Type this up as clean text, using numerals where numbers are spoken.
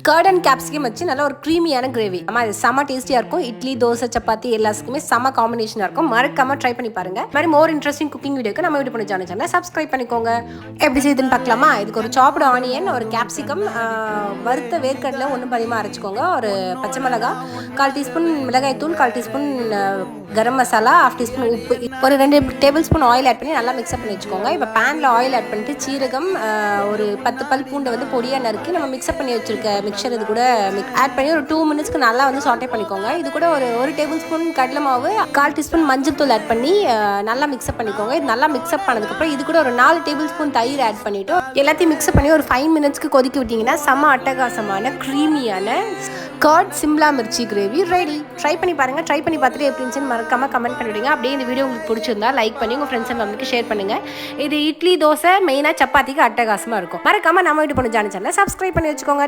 Curd and capsicum வச்சு நல்ல ஒரு க்ரீமியான கிரேவி. ஆமா, இது செம்ம டேஸ்டியாக இருக்கும். இட்லி, தோசை, சப்பாத்தி எல்லாத்துக்குமே செம்ம காம்பினேஷனாக இருக்கும். மறக்காம ட்ரை பண்ணி பாருங்க. மாதிரி மோர் இன்ட்ரெஸ்டிங் குக்கிங் வீடியோக்கு நம்ம வீடியோ பண்ணி சேனல் சப்ஸ்கிரைப் பண்ணிக்கோங்க. எப்படி செய்யுதுன்னு பார்க்கலாமா? இதுக்கு ஒரு சாப்டு ஆனியன், ஒரு கேப்சிகம், வறுத்த வேர்க்கடலை ஒன்றும் பதிகமாக அரைச்சிக்கோங்க. ஒரு பச்சை மிளகா, 1/4 டீஸ்பூன் மிளகாய் தூள், 1/4 டீஸ்பூன் கரம் மசாலா, 1/2 டீஸ்பூன் உப்பு, ஒரு 2 டேபிள் ஸ்பூன் ஆயில் ஆட் பண்ணி நல்லா மிக்ஸ்அப் பண்ணி வச்சுக்கோங்க. இப்போ பேனில் ஆயில் ஆட் பண்ணிட்டு சீரகம், ஒரு 10 பல் பூண்டை வந்து பொடியாக நறுக்கி நம்ம மிக்ஸ்அப் பண்ணி வச்சுருக்க மிக்சர் இது கூட ஆட் பண்ணி ஒரு 2 மினிட்ஸ்க்கு நல்லா வந்து சாட்டே பண்ணிக்கோங்க. இது கூட ஒரு டேபிள் ஸ்பூன் கடலை மாவு, 1/4 டீஸ்பூன் மஞ்சள் தூள் ஆட் பண்ணி நல்லா மிக்ஸ்அப் பண்ணிக்கோங்க. இது நல்லா மிக்ஸ்அப் பண்ணதுக்கப்புறம் இது கூட ஒரு 4 டேபிள் ஸ்பூன் தயிர் ஆட் பண்ணிவிட்டு எல்லாத்தையும் மிக்ஸ்அப் பண்ணி ஒரு 5 மினிட்ஸ்க்கு கொதிக்க விட்டிங்கன்னா செம்ம அட்டகாசமான க்ரீமியான curd Shimla mirchi gravy ready. Try பண்ணி பாருங்கள். ட்ரை பண்ணி பார்த்துட்டு எப்படி இருந்துச்சுன்னு மறக்காமல் கமெண்ட் பண்ணிவிடுங்க. அப்படியே இந்த வீடியோ உங்களுக்கு பிடிச்சிருந்தா லைக் பண்ணி உங்கள் ஃப்ரெண்ட்ஸ் அண்ட் ஃபேமிலிக்கு ஷேர் பண்ணுங்கள். இது இட்லி, தோசை, மெயினாக சப்பாத்திக்கு அட்டகாசமாக இருக்கும். மறக்காமல் நம்ம வீட்டு பொண்ணு சேனலை சப்ஸ்கிரைப் பண்ணி வச்சுக்கோங்க.